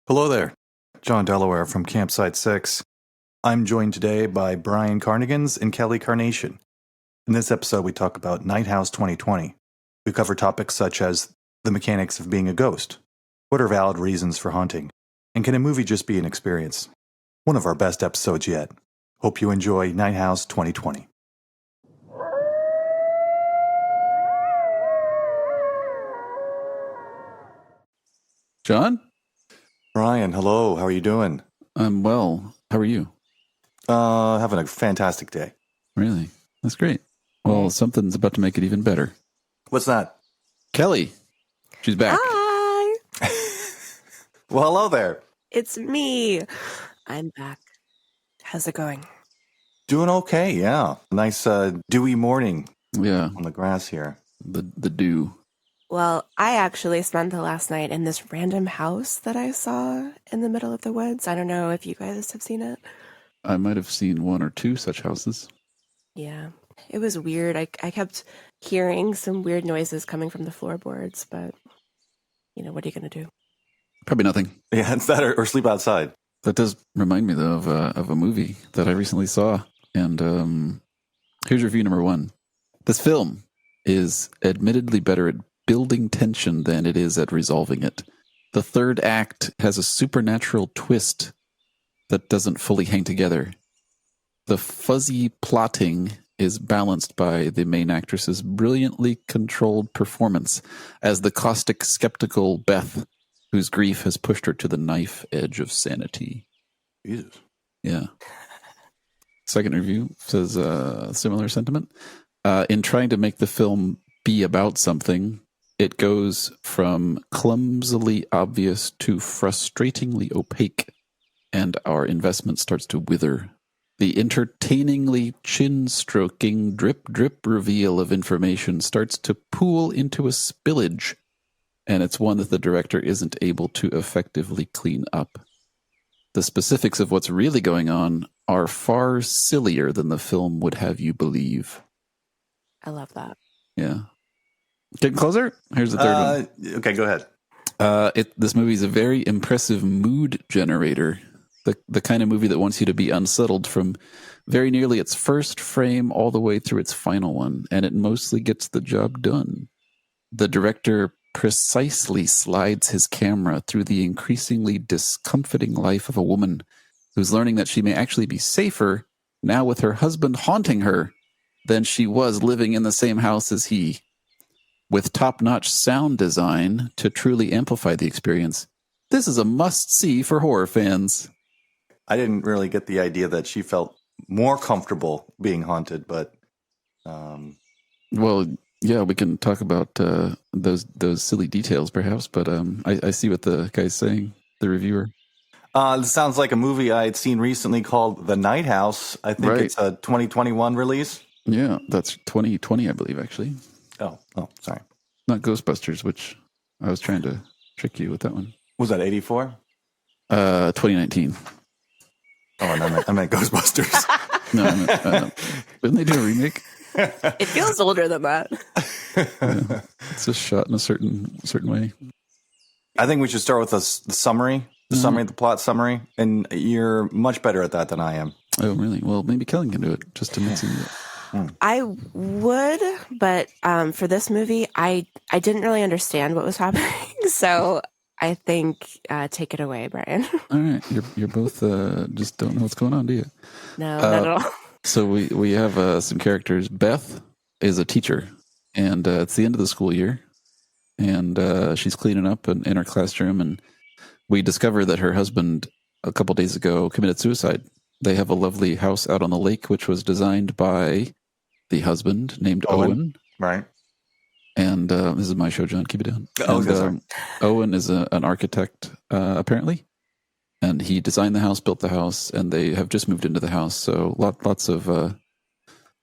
Hello there, John Delaware from Campsite 6. I'm joined today by Brian Carnegans and Kelly Carnation. In this episode, we talk about Night House 2020. We cover topics such as the mechanics of being a ghost, what are valid reasons for haunting, and can a movie just be an experience? One of our best episodes yet. Hope you enjoy Night House 2020. John? Brian, hello. How are you doing? I'm well. How are you? Having a fantastic day. Really? That's great. Well, something's about to make it even better. What's that? Kelly. She's back. Hi. Well, hello there. It's me. I'm back. How's it going? Doing okay, yeah. Nice dewy morning Yeah, on the grass here. the dew. Well, I actually spent the last night in this random house that I saw in the middle of the woods. I don't know if you guys have seen it. I might have seen one or two such houses. Yeah, it was weird. I kept hearing some weird noises coming from the floorboards, but, what are you going to do? Probably nothing. Yeah, it's that or sleep outside. That does remind me, though, of a movie that I recently saw. And here's review number one. This film is admittedly better at building tension than it is at resolving it. The third act has a supernatural twist that doesn't fully hang together. The fuzzy plotting is balanced by the main actress's brilliantly controlled performance as the caustic, skeptical Beth, whose grief has pushed her to the knife edge of sanity. Jesus. Yeah. Second review says similar sentiment. In trying to make the film be about something, it goes from clumsily obvious to frustratingly opaque, and our investment starts to wither. The entertainingly chin-stroking drip-drip reveal of information starts to pool into a spillage, and it's one that the director isn't able to effectively clean up. The specifics of what's really going on are far sillier than the film would have you believe. I love that. Yeah. Getting closer? Here's the third one. Okay, go ahead. This movie is a very impressive mood generator. The kind of movie that wants you to be unsettled from very nearly its first frame all the way through its final one, and it mostly gets the job done. The director precisely slides his camera through the increasingly discomforting life of a woman who's learning that she may actually be safer now with her husband haunting her than she was living in the same house as he. With top-notch sound design to truly amplify the experience, this is a must-see for horror fans. I didn't really get the idea that she felt more comfortable being haunted, but Well, yeah, we can talk about those silly details, perhaps. But I see what the guy's saying, the reviewer. this sounds like a movie I had seen recently called The Night House. I think Right. it's a 2021 release. Yeah, that's 2020, I believe, actually. Oh, sorry. Not Ghostbusters, which I was trying to trick you with that one. Was that 84? 2019. Oh, and I meant Ghostbusters. No, didn't they do a remake? It feels older than that. Yeah. It's just shot in a certain way. I think we should start with the summary, the plot summary, and you're much better at that than I am. Oh, really? Well, maybe Kellen can do it, just to mix it up. I would, but for this movie, I didn't really understand what was happening. So I think take it away, Brian. All right, you're both just don't know what's going on, do you? No, not at all. So we have some characters. Beth is a teacher, and it's the end of the school year, and she's cleaning up in her classroom, and we discover that her husband a couple days ago committed suicide. They have a lovely house out on the lake, which was designed by the husband named Owen. Right. And this is my show, John. Keep it down. Oh, And, okay, sorry. Owen is an architect, apparently. And he designed the house, built the house, and they have just moved into the house. So lots of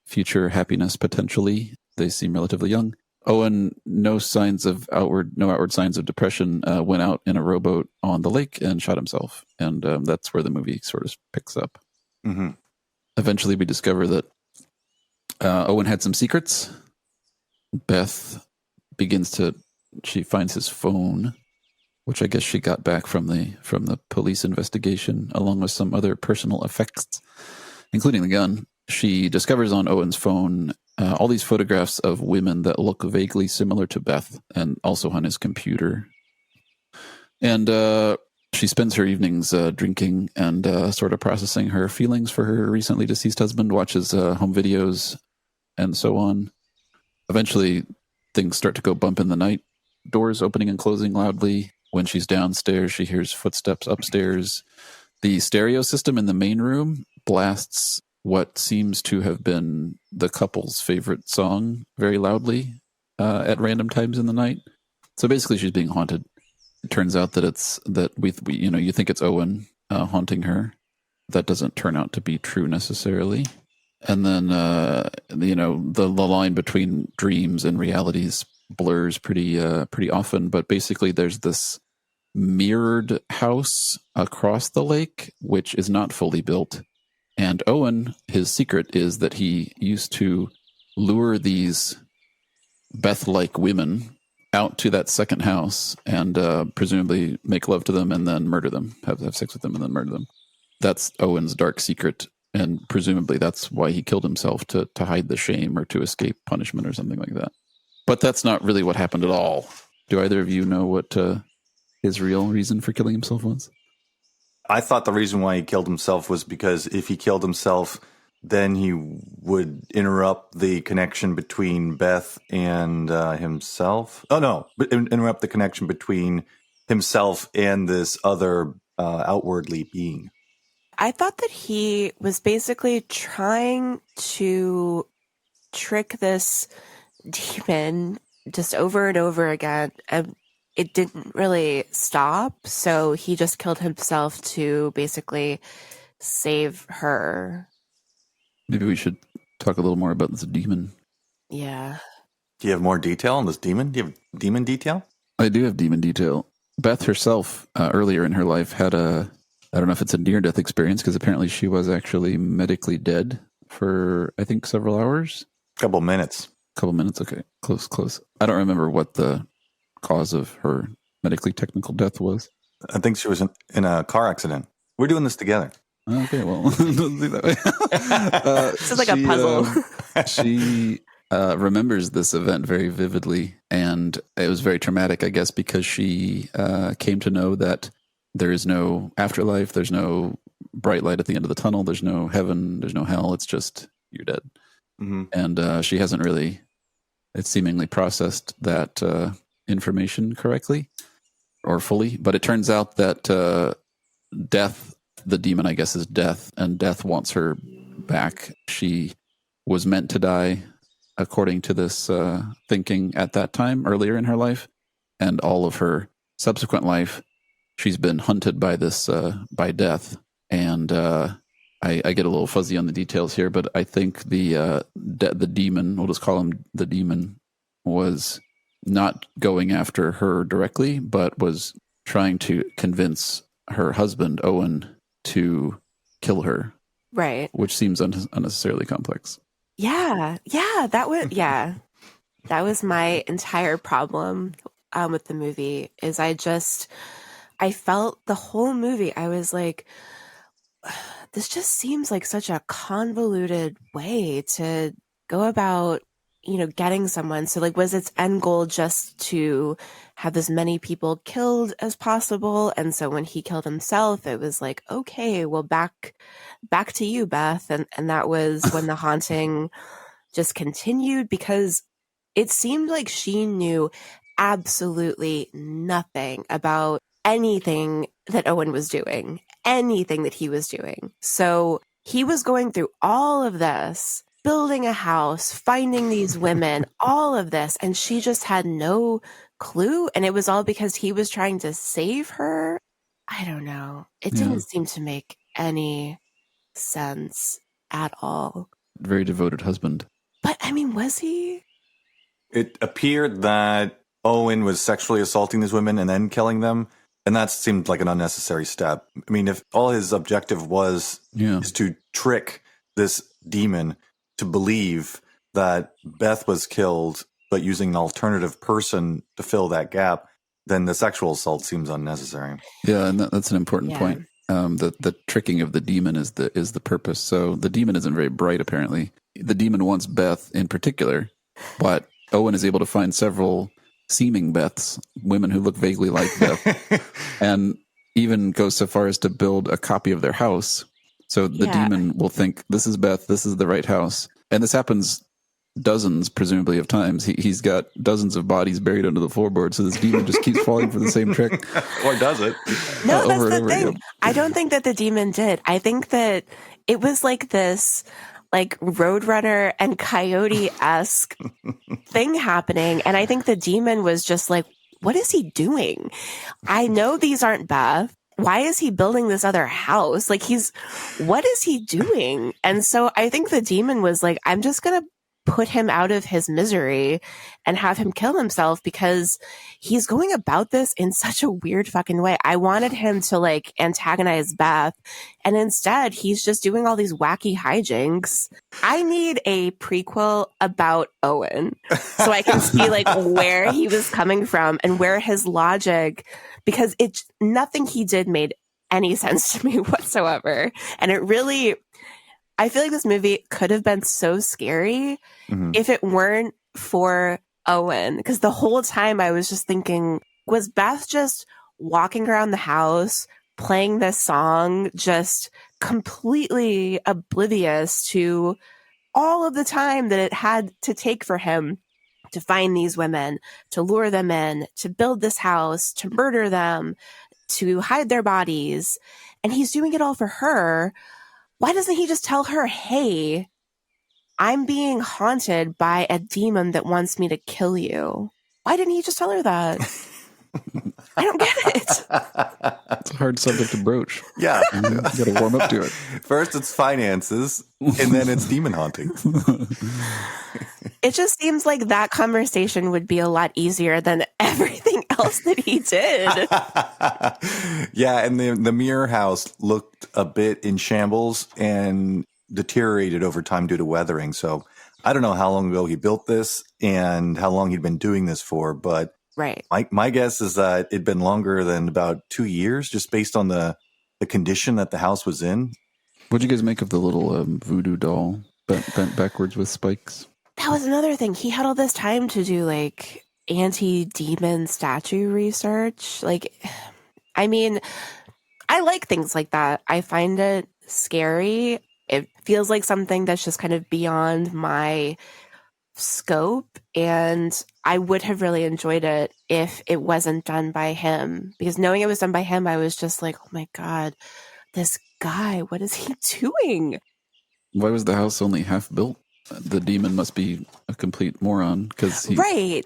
future happiness, potentially. They seem relatively young. Owen, no outward signs of depression, went out in a rowboat on the lake and shot himself. And that's where the movie sort of picks up. Mm-hmm. Eventually, we discover that Owen had some secrets. Beth she finds his phone which I guess she got back from the police investigation, along with some other personal effects, including the gun. She discovers on Owen's phone all these photographs of women that look vaguely similar to Beth, and also on his computer. And she spends her evenings drinking and sort of processing her feelings for her recently deceased husband, watches home videos, and so on. Eventually, things start to go bump in the night. Doors opening and closing loudly. When she's downstairs, she hears footsteps upstairs. The stereo system in the main room blasts what seems to have been the couple's favorite song very loudly at random times in the night. So basically, she's being haunted. It turns out that we you think it's Owen haunting her. That doesn't turn out to be true necessarily. And then the line between dreams and realities blurs pretty often. But basically, there's this mirrored house across the lake, which is not fully built. And Owen, his secret is that he used to lure these Beth-like women out to that second house and presumably make love to them and then murder them, have sex with them and then murder them. That's Owen's dark secret, and presumably that's why he killed himself, to hide the shame or to escape punishment or something like that. But that's not really what happened at all. Do either of you know what his real reason for killing himself was? I thought the reason why he killed himself was because if he killed himself, then he would interrupt the connection between Beth and himself. Oh, no, but interrupt the connection between himself and this other outwardly being. I thought that he was basically trying to trick this demon just over and over again, and it didn't really stop. So he just killed himself to basically save her. Maybe we should talk a little more about this demon. Yeah. Do you have more detail on this demon? Do you have demon detail? I do have demon detail. Beth herself, earlier in her life, had I don't know if it's a near-death experience, because apparently she was actually medically dead for, I think, several hours. Couple minutes. Okay. Close. I don't remember what the cause of her medically technical death was. I think she was in a car accident. We're doing this together. Okay, well, don't do that way. This is like a puzzle. She remembers this event very vividly, and it was very traumatic, I guess, because she came to know that there is no afterlife, there's no bright light at the end of the tunnel, there's no heaven, there's no hell, it's just you're dead. Mm-hmm. And she hasn't really, it's seemingly processed that information correctly or fully, but it turns out that death, the demon, I guess, is death, and death wants her back. She was meant to die according to this thinking at that time, earlier in her life, and all of her subsequent life, she's been hunted by this by death. And I get a little fuzzy on the details here, but I think the demon, we'll just call him the demon, was not going after her directly, but was trying to convince her husband, Owen, to kill her. Right. Which seems unnecessarily complex. Yeah. That was my entire problem with the movie. Is I felt the whole movie, I was like, this just seems like such a convoluted way to go about, getting someone. So like, was its end goal just to have as many people killed as possible? And so when he killed himself, it was like, okay, well, back to you, Beth. And that was when the haunting just continued, because it seemed like she knew absolutely nothing about anything that Owen was doing, anything that he was doing. So he was going through all of this, building a house, finding these women, all of this, and she just had no clue. And it was all because he was trying to save her. I don't know. It didn't seem to make any sense at all. Very devoted husband. But I mean, was he? It appeared that Owen was sexually assaulting these women and then killing them. And that seemed like an unnecessary step. I mean, if all his objective was is to trick this demon to believe that Beth was killed, but using an alternative person to fill that gap, then the sexual assault seems unnecessary. Yeah, and that's an important Yeah. point. The tricking of the demon is the purpose. So the demon isn't very bright, apparently. The demon wants Beth in particular, but Owen is able to find several seeming Beths, women who look vaguely like Beth, and even goes so far as to build a copy of their house. So the demon will think, this is Beth, this is the right house. And this happens dozens, presumably, of times. He's got dozens of bodies buried under the floorboard, so this demon just keeps falling for the same trick. Or does it? No, that's the thing. Again. I don't think that the demon did. I think that it was like this like Roadrunner and Coyote-esque thing happening. And I think the demon was just like, what is he doing? I know these aren't Beth. Why is he building this other house? Like what is he doing? And so I think the demon was like, I'm just going to put him out of his misery and have him kill himself because he's going about this in such a weird fucking way. I wanted him to like antagonize Beth, and instead he's just doing all these wacky hijinks. I need a prequel about Owen so I can see like where he was coming from and where his logic, because nothing he did made any sense to me whatsoever. And I feel like this movie could have been so scary if it weren't for Owen. Because the whole time I was just thinking, was Beth just walking around the house, playing this song, just completely oblivious to all of the time that it had to take for him to find these women, to lure them in, to build this house, to murder them, to hide their bodies. And he's doing it all for her. Why doesn't he just tell her, hey, I'm being haunted by a demon that wants me to kill you? Why didn't he just tell her that? I don't get it. It's a hard subject to broach. Yeah. You got to warm up to it. First it's finances, and then it's demon haunting. It just seems like that conversation would be a lot easier than everything else that he did. Yeah, and the mirror house looked a bit in shambles and deteriorated over time due to weathering. So I don't know how long ago he built this and how long he'd been doing this for, but Right. my guess is that it'd been longer than about 2 years, just based on the condition that the house was in. What'd you guys make of the little voodoo doll bent backwards with spikes? That was another thing. He had all this time to do like anti-demon statue research. Like, I mean, I like things like that. I find it scary. It feels like something that's just kind of beyond my scope, and I would have really enjoyed it if it wasn't done by him, because knowing it was done by him, I was just like, oh my God, this guy, what is he doing? Why was the house only half built? The demon must be a complete moron because Right.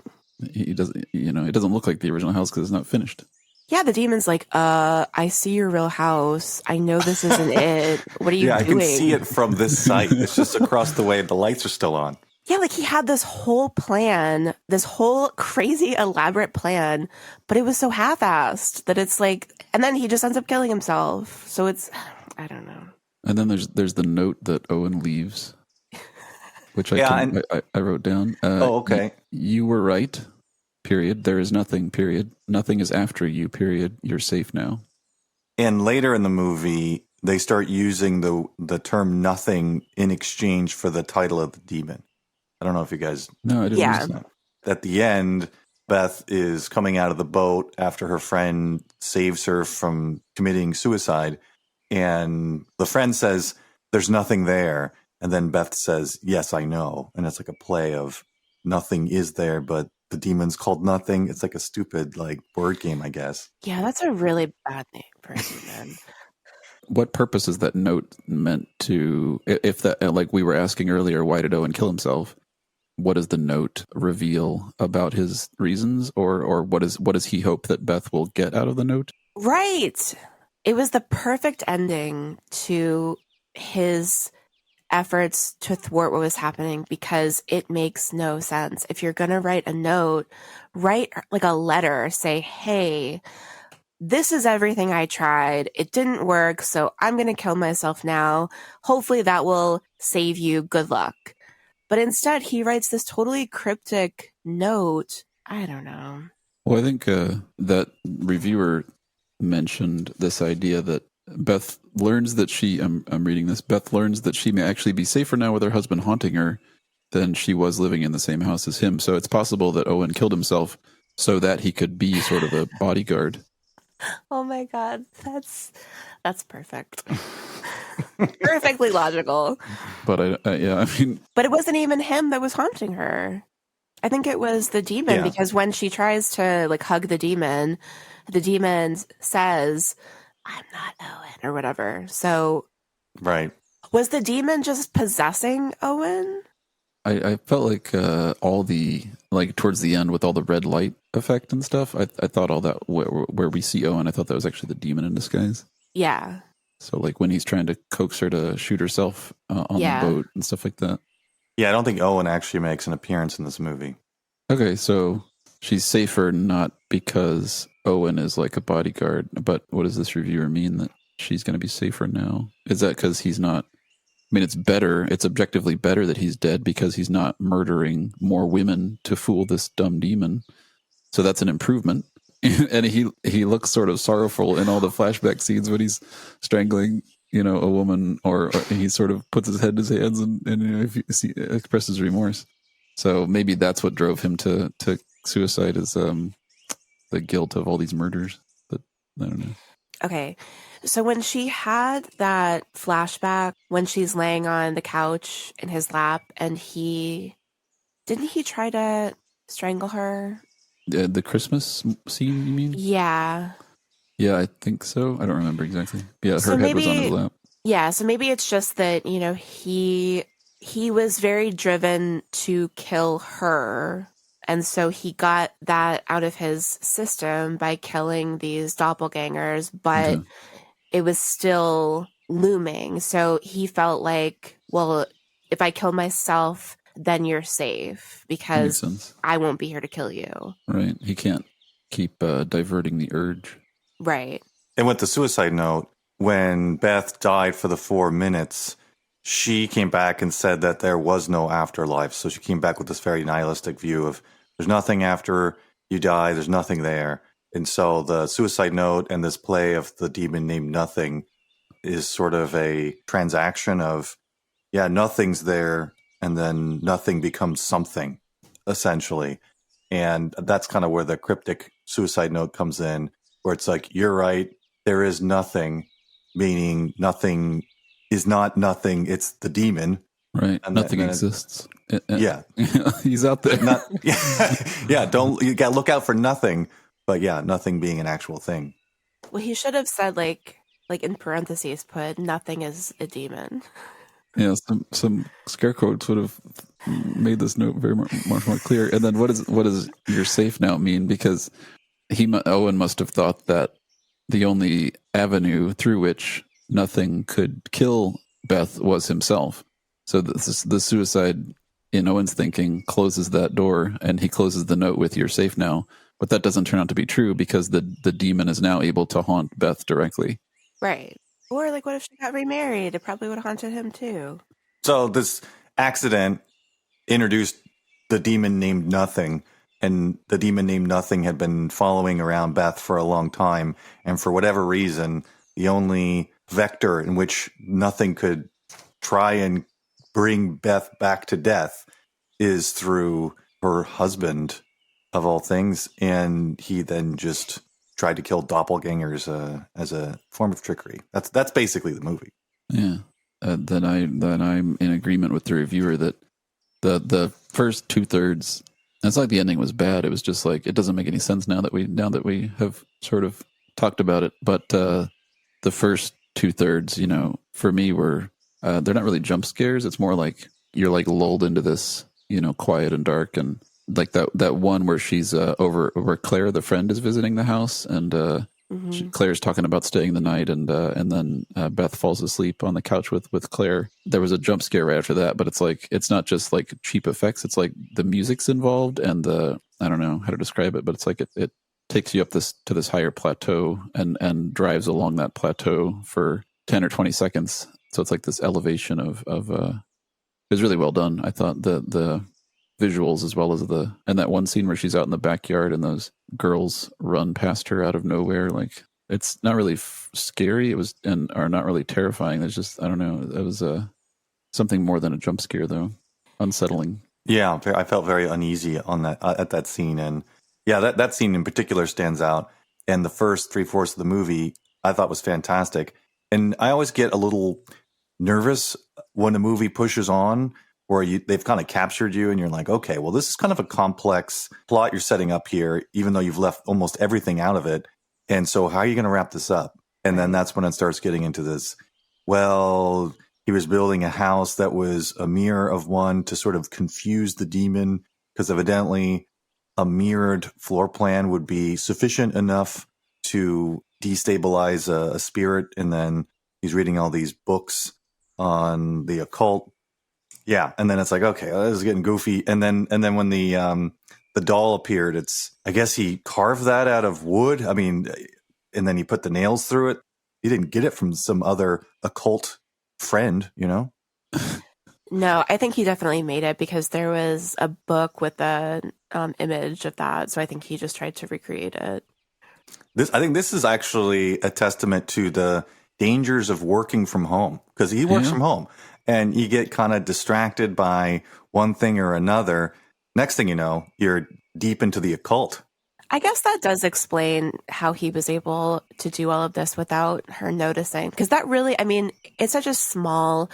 he doesn't, it doesn't look like the original house because it's not finished. Yeah, the demon's like, I see your real house. I know this isn't it. What are you doing? I can see it from this site. It's just across the way. The lights are still on. Yeah, like he had this whole plan, this whole crazy elaborate plan, but it was so half-assed that it's like, and then he just ends up killing himself. So it's, I don't know. And then there's the note that Owen leaves, which I wrote down. Okay. You were right. Period. There is nothing. Period. Nothing is after you. Period. You're safe now. And later in the movie, they start using the term "nothing" in exchange for the title of the demon. I don't know if you guys. No, I didn't. Yeah. Understand. At the end, Beth is coming out of the boat after her friend saves her from committing suicide, and the friend says, "There's nothing there," and then Beth says, "Yes, I know," and it's like a play of nothing is there, but the demon's called nothing. It's like a stupid word game, I guess. Yeah, that's a really bad name for a demon. What purpose is that note meant to? If that, like we were asking earlier, why did Owen kill himself? What does the note reveal about his reasons, or what does he hope that Beth will get out of the note? Right. It was the perfect ending to his efforts to thwart what was happening, because it makes no sense. If you're going to write a note, write like a letter, say, hey, this is everything I tried. It didn't work, so I'm going to kill myself now. Hopefully that will save you. Good luck. But instead, he writes this totally cryptic note. I don't know. Well, I think that reviewer mentioned this idea that Beth learns that I'm reading this, Beth learns that she may actually be safer now with her husband haunting her than she was living in the same house as him. So it's possible that Owen killed himself so that he could be sort of a bodyguard. Oh my God, that's perfect. Perfectly logical. But I mean, but it wasn't even him that was haunting her. I think it was the demon, because when she tries to like hug the demon says, "I'm not Owen," or whatever. So, right. Was the demon just possessing Owen? I felt like all the, like towards the end with all the red light effect and stuff, I thought all that where we see Owen, I thought that was actually the demon in disguise. Yeah. So like when he's trying to coax her to shoot herself on the boat and stuff like that. Yeah, I don't think Owen actually makes an appearance in this movie. Okay, so she's safer not because Owen is like a bodyguard, but what does this reviewer mean that she's going to be safer now? Is that because he's not... I mean, it's objectively better that he's dead because he's not murdering more women to fool this dumb demon. So that's an improvement. And he looks sort of sorrowful in all the flashback scenes when he's strangling, a woman, or he sort of puts his head in his hands and expresses remorse. So maybe that's what drove him to suicide, is the guilt of all these murders. But I don't know. Okay. So when she had that flashback, when she's laying on the couch in his lap, and didn't he try to strangle her? The Christmas scene, you mean? Yeah. Yeah, I think so. I don't remember exactly. Yeah, So her head was on his lap. Yeah, so maybe it's just that, he was very driven to kill her. And so he got that out of his system by killing these doppelgangers, but Okay. It was still looming. So he felt like, well, if I kill myself, then you're safe because I won't be here to kill you. Right. He can't keep diverting the urge. Right. And with the suicide note, when Beth died for the 4 minutes, she came back and said that there was no afterlife. So she came back with this very nihilistic view of there's nothing after you die, there's nothing there. And so the suicide note and this play of the demon named Nothing is sort of a transaction of, yeah, nothing's there, and then nothing becomes something, essentially. And that's kind of where the cryptic suicide note comes in, where it's like, you're right, there is nothing, meaning nothing is not nothing, it's the demon. Right. And nothing exists. Yeah. He's out there. Yeah, you got to look out for nothing. But yeah, nothing being an actual thing. Well, he should have said like in parentheses, put nothing is a demon. Yeah, some scare quotes would have made this note very much more clear. And then what does "you're safe now" mean? Because Owen must have thought that the only avenue through which nothing could kill Beth was himself. So the suicide, in Owen's thinking, closes that door, and he closes the note with "you're safe now." But that doesn't turn out to be true because the demon is now able to haunt Beth directly. Right. Or like, what if she got remarried? It probably would have haunted him too. So this accident introduced the demon named Nothing, and the demon named Nothing had been following around Beth for a long time. And for whatever reason, the only vector in which Nothing could try and bring Beth back to death is through her husband, of all things, and he then just tried to kill doppelgangers as a form of trickery. That's basically the movie. Yeah. Then I'm in agreement with the reviewer that the first 2/3. It's like the ending was bad. It was just like, it doesn't make any sense now that we have sort of talked about it. But the first 2/3, for me were they're not really jump scares. It's more like you're like lulled into this, quiet and dark, and like that one where she's where Claire, the friend, is visiting the house, and Claire's talking about staying the night, and then Beth falls asleep on the couch with Claire. There was a jump scare right after that, but it's like, it's not just like cheap effects. It's like the music's involved, and I don't know how to describe it, but it's like it takes you up to this higher plateau and drives along that plateau for 10 or 20 seconds. So it's like this elevation of it was really well done. I thought the visuals as well as and that one scene where she's out in the backyard and those girls run past her out of nowhere. Like, it's not really scary. It was, or not really terrifying. There's just, I don't know. It was something more than a jump scare though. Unsettling. Yeah, I felt very uneasy on that at that scene, and yeah, that scene in particular stands out. And the first 3/4 of the movie I thought was fantastic. And I always get a little nervous when a movie pushes on, where they've kind of captured you, and you're like, okay, well, this is kind of a complex plot you're setting up here, even though you've left almost everything out of it. And so, how are you going to wrap this up? And then that's when it starts getting into this. Well, he was building a house that was a mirror of one to sort of confuse the demon, because evidently a mirrored floor plan would be sufficient enough to destabilize a spirit. And then he's reading all these books on the occult. Yeah. And then it's like, okay, this is getting goofy. And then when the doll appeared, I guess he carved that out of wood. I mean, and then he put the nails through it. He didn't get it from some other occult friend, you know? No, I think he definitely made it because there was a book with an image of that. So I think he just tried to recreate it. I think this is actually a testament to the dangers of working from home, because he works from home and you get kind of distracted by one thing or another. Next thing you know, you're deep into the occult. I guess that does explain how he was able to do all of this without her noticing. Because that really, I mean, it's such a small,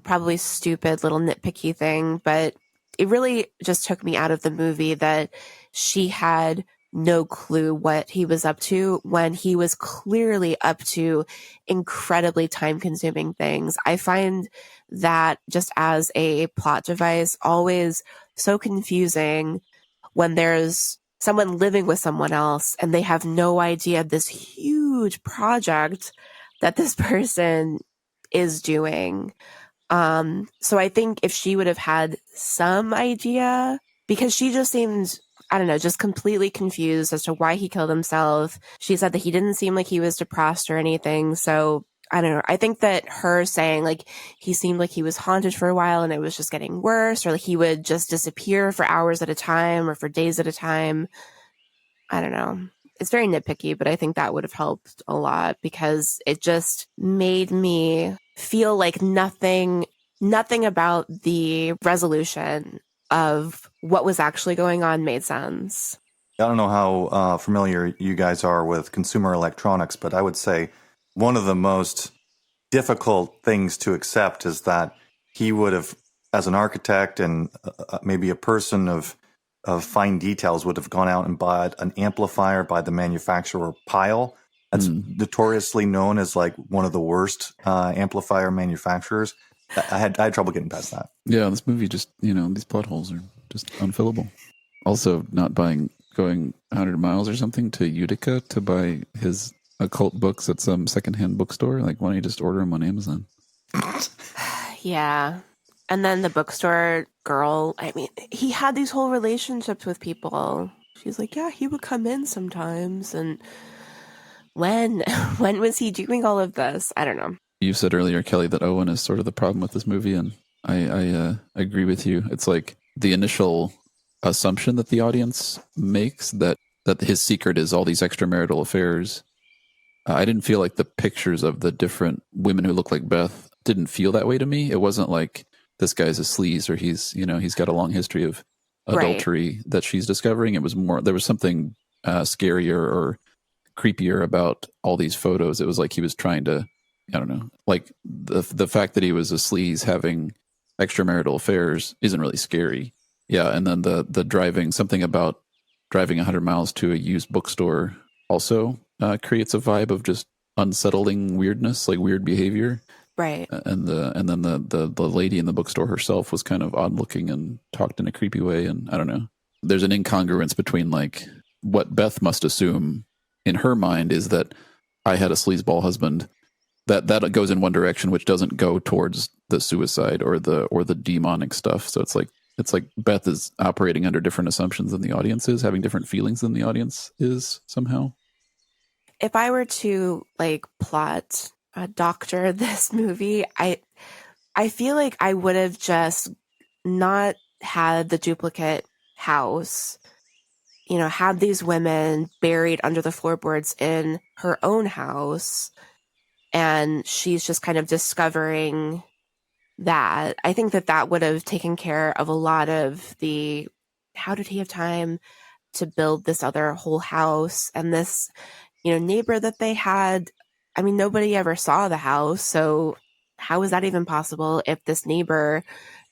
probably stupid little nitpicky thing, but it really just took me out of the movie that she had no clue what he was up to when he was clearly up to incredibly time-consuming things. I find that just as a plot device always so confusing when there's someone living with someone else and they have no idea this huge project that this person is doing. So I think if she would have had some idea, because she just seemed, I don't know, just completely confused as to why he killed himself. She said that he didn't seem like he was depressed or anything. So I don't know. I think that her saying like he seemed like he was haunted for a while and it was just getting worse, or like he would just disappear for hours at a time or for days at a time. I don't know. It's very nitpicky, but I think that would have helped a lot because it just made me feel like nothing about the resolution of what was actually going on made sense. I don't know how familiar you guys are with consumer electronics, but I would say one of the most difficult things to accept is that he would have, as an architect and maybe a person of fine details, would have gone out and bought an amplifier by the manufacturer Pile. That's notoriously known as like one of the worst amplifier manufacturers. I had trouble getting past that. Yeah, this movie just, these plot holes are just unfillable. Also, not going 100 miles or something to Utica to buy his occult books at some secondhand bookstore. Like, why don't you just order them on Amazon? Yeah. And then the bookstore girl, I mean, he had these whole relationships with people. She's like, yeah, he would come in sometimes. And when was he doing all of this? I don't know. You said earlier, Kelly, that Owen is sort of the problem with this movie, and I agree with you. It's like the initial assumption that the audience makes that his secret is all these extramarital affairs. I didn't feel like the pictures of the different women who look like Beth didn't feel that way to me. It wasn't like this guy's a sleaze or he's got a long history of adultery that she's discovering. It was more, there was something scarier or creepier about all these photos. It was like he was trying to, I don't know, like the fact that he was a sleaze having extramarital affairs isn't really scary. Yeah, and then the driving, something about driving 100 miles to a used bookstore also creates a vibe of just unsettling weirdness, like weird behavior. Right. And then the lady in the bookstore herself was kind of odd looking and talked in a creepy way. And I don't know. There's an incongruence between like what Beth must assume in her mind is that I had a sleazeball husband. That goes in one direction, which doesn't go towards the suicide or the demonic stuff. So it's like Beth is operating under different assumptions than the audience is, having different feelings than the audience is somehow. If I were to like plot doctor this movie, I feel like I would have just not had the duplicate house, had these women buried under the floorboards in her own house, and she's just kind of discovering that. I think that would have taken care of a lot of the, how did he have time to build this other whole house? And this, neighbor that they had, I mean, nobody ever saw the house. So how is that even possible if this neighbor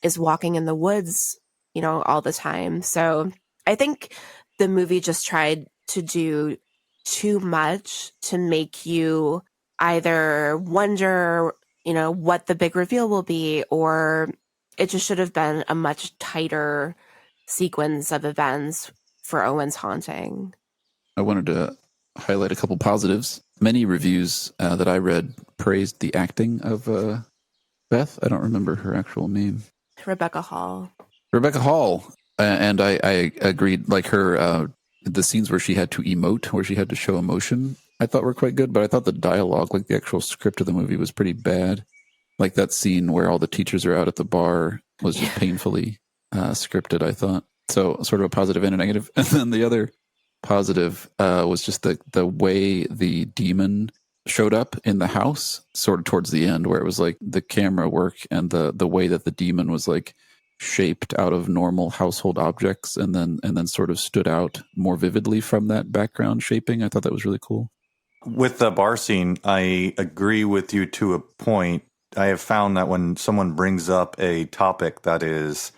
is walking in the woods, all the time? So I think the movie just tried to do too much to make you either wonder, what the big reveal will be, or it just should have been a much tighter sequence of events for Owen's haunting. I wanted to highlight a couple positives. Many reviews that I read praised the acting of Beth. I don't remember her actual name. Rebecca Hall. And I agreed. Like her, the scenes where she had to emote, where she had to show emotion, I thought were quite good. But I thought the dialogue, like the actual script of the movie, was pretty bad. Like that scene where all the teachers are out at the bar was just painfully scripted, I thought. So sort of a positive and a negative. And then the other positive was just the way the demon showed up in the house, sort of towards the end, where it was like the camera work and the way that the demon was like shaped out of normal household objects and then sort of stood out more vividly from that background shaping. I thought that was really cool. With the bar scene, I agree with you to a point. I have found that when someone brings up a topic that is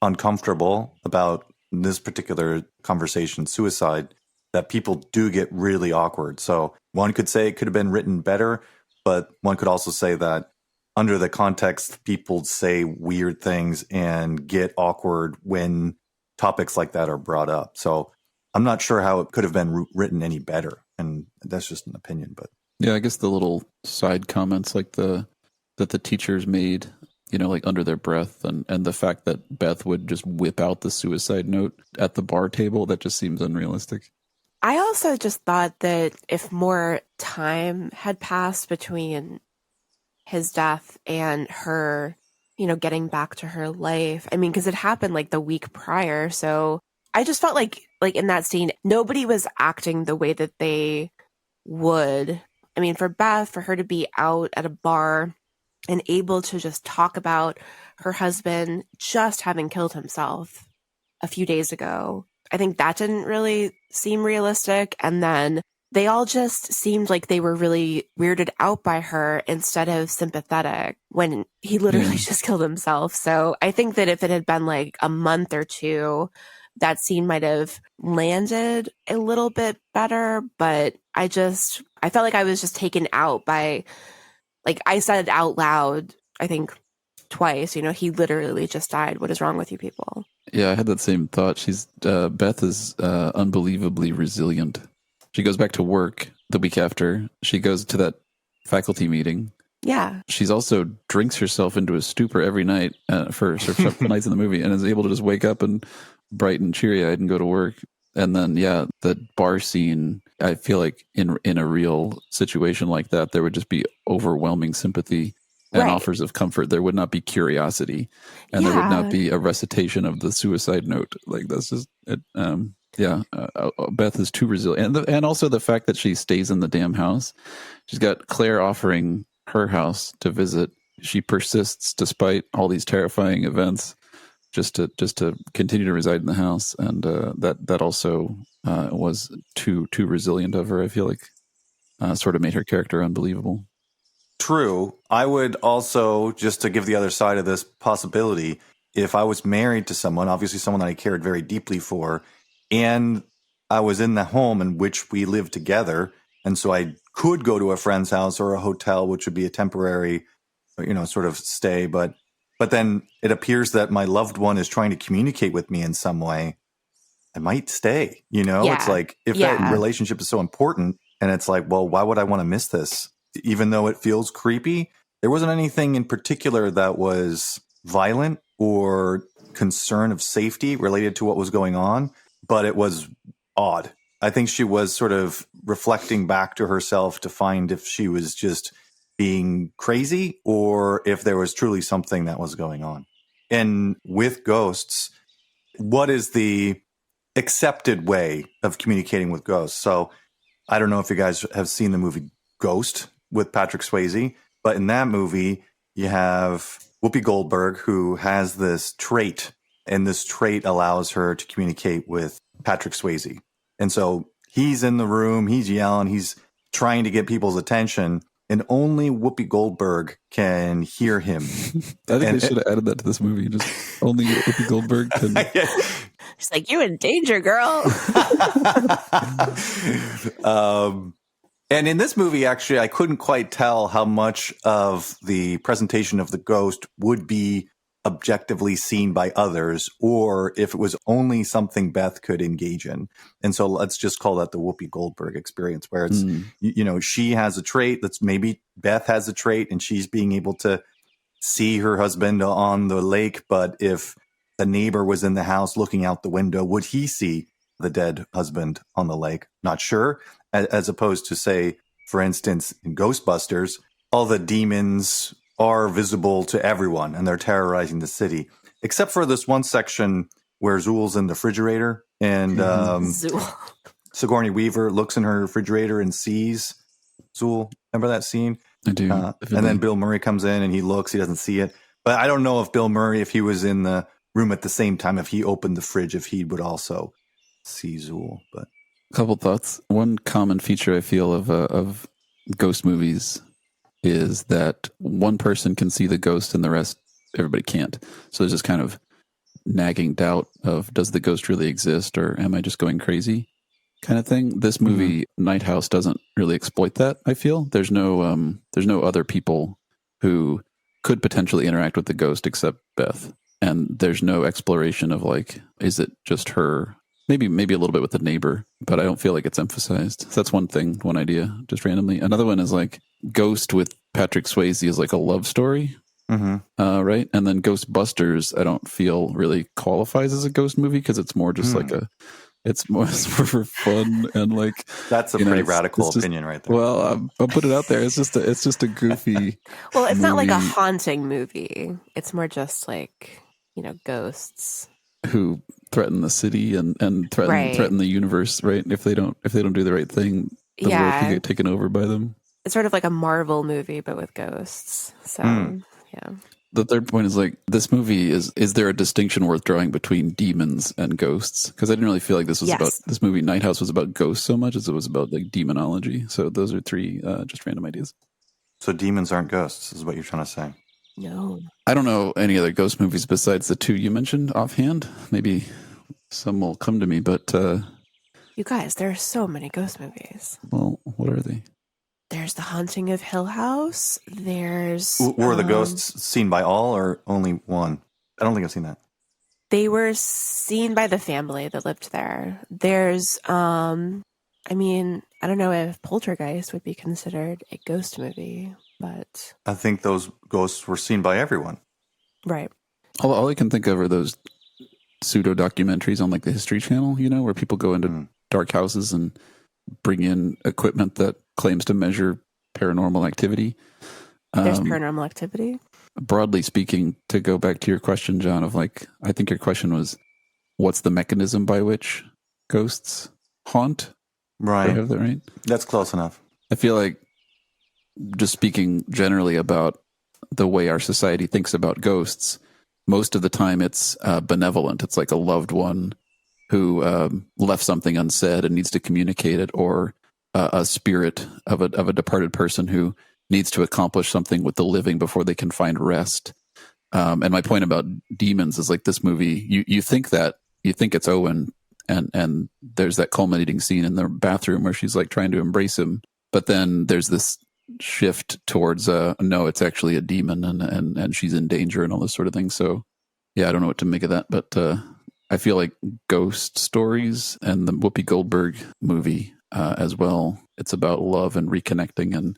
uncomfortable about this particular conversation, suicide, that people do get really awkward. So one could say it could have been written better, but one could also say that under the context, people say weird things and get awkward when topics like that are brought up. So I'm not sure how it could have been written any better. And that's just an opinion. But yeah, I guess the little side comments like that the teachers made, like under their breath, and the fact that Beth would just whip out the suicide note at the bar table, that just seems unrealistic. I also just thought that if more time had passed between his death and her, getting back to her life, I mean, because it happened like the week prior. So I just felt like in that scene, nobody was acting the way that they would. I mean, for Beth, for her to be out at a bar and able to just talk about her husband just having killed himself a few days ago, I think that didn't really seem realistic. And then they all just seemed like they were really weirded out by her instead of sympathetic when he literally just killed himself. So I think that if it had been like a month or two, that scene might have landed a little bit better. But I felt like I was just taken out by, like, I said it out loud, I think twice, he literally just died. What is wrong with you people? Yeah, I had that same thought. Beth is unbelievably resilient. She goes back to work the week after. She goes to that faculty meeting. Yeah. She's also drinks herself into a stupor every night for several nights in the movie, and is able to just wake up and bright and cheery-eyed and go to work. And then, yeah, the bar scene, I feel like in a real situation like that, there would just be overwhelming sympathy and offers of comfort. There would not be curiosity, and there would not be a recitation of the suicide note. Like, that's just it. Beth is too resilient, and also the fact that she stays in the damn house. She's got Claire offering her house to visit. She persists despite all these terrifying events, just to continue to reside in the house, and that also was too resilient of her. I feel like sort of made her character unbelievable. True. I would also, just to give the other side of this possibility, if I was married to someone, obviously someone that I cared very deeply for, and I was in the home in which we lived together, and so I could go to a friend's house or a hotel, which would be a temporary, sort of stay, but then it appears that my loved one is trying to communicate with me in some way, I might stay, It's like, if that relationship is so important, and it's like, well, why would I want to miss this? Even though it feels creepy, there wasn't anything in particular that was violent or concern of safety related to what was going on, but it was odd. I think she was sort of reflecting back to herself to find if she was just being crazy or if there was truly something that was going on. And with ghosts, what is the accepted way of communicating with ghosts? So I don't know if you guys have seen the movie Ghost with Patrick Swayze, but in that movie, you have Whoopi Goldberg, who has this trait, and this trait allows her to communicate with Patrick Swayze. And so he's in the room, he's yelling, he's trying to get people's attention, and only Whoopi Goldberg can hear him. I think they should have added that to this movie. Just only Whoopi Goldberg can. She's like, "You're in danger, girl." And in this movie, actually, I couldn't quite tell how much of the presentation of the ghost would be objectively seen by others, or if it was only something Beth could engage in. And so let's just call that the Whoopi Goldberg experience, where it's, she has a trait that's maybe Beth has a trait and she's being able to see her husband on the lake. But if the neighbor was in the house looking out the window, would he see the dead husband on the lake? Not sure. As opposed to, say, for instance, in Ghostbusters, all the demons are visible to everyone and they're terrorizing the city, except for this one section where Zool's in the refrigerator and Sigourney Weaver looks in her refrigerator and sees Zool. Remember that scene? I do. And then Bill Murray comes in and he looks, he doesn't see it. But I don't know if Bill Murray, if he was in the room at the same time, if he opened the fridge, if he would also see Zool. But couple thoughts. One common feature I feel of ghost movies is that one person can see the ghost and the rest, everybody can't. So there's this kind of nagging doubt of, does the ghost really exist, or am I just going crazy kind of thing. This movie, Night House, doesn't really exploit that, I feel. There's no other people who could potentially interact with the ghost except Beth. And there's no exploration of, like, is it just her? Maybe a little bit with the neighbor, but I don't feel like it's emphasized. So that's one thing, one idea, just randomly. Another one is like Ghost with Patrick Swayze is like a love story, right? And then Ghostbusters, I don't feel really qualifies as a ghost movie because it's more just like it's more for fun and like that's a pretty radical opinion right there. Well, I'll put it out there. It's just a goofy. Well, it's movie. not like a haunting movie. It's more just like ghosts who threaten the city and threaten the universe, right? If they don't do the right thing, the world can get taken over by them. It's sort of like a Marvel movie, but with ghosts. So yeah. The third point is like, this movie is there a distinction worth drawing between demons and ghosts? Because I didn't really feel like this was about this movie. Night House was about ghosts so much as it was about like demonology. So those are three just random ideas. So demons aren't ghosts, is what you're trying to say? No. I don't know any other ghost movies besides the two you mentioned offhand. Maybe some will come to me, but you guys, there are so many ghost movies. Well, what are they? There's The Haunting of Hill House. There's were the ghosts seen by all or only one? I don't think I've seen that. They were seen by the family that lived there. There's I don't know if Poltergeist would be considered a ghost movie, but I think those ghosts were seen by everyone. Right. All I can think of are those pseudo documentaries on like the History Channel, where people go into dark houses and bring in equipment that claims to measure paranormal activity. There's paranormal activity. Broadly speaking, to go back to your question, John, of like, I think your question was, what's the mechanism by which ghosts haunt? Right. Do I have that right? That's close enough. I feel like, just speaking generally about the way our society thinks about ghosts, most of the time it's benevolent. It's like a loved one who left something unsaid and needs to communicate it, or a spirit of a departed person who needs to accomplish something with the living before they can find rest. And my point about demons is like, this movie, you think it's Owen, and there's that culminating scene in the bathroom where she's like trying to embrace him, but then there's this shift towards no, it's actually a demon, and she's in danger and all this sort of thing. So yeah, I don't know what to make of that, but I feel like ghost stories and the Whoopi Goldberg movie as well, it's about love and reconnecting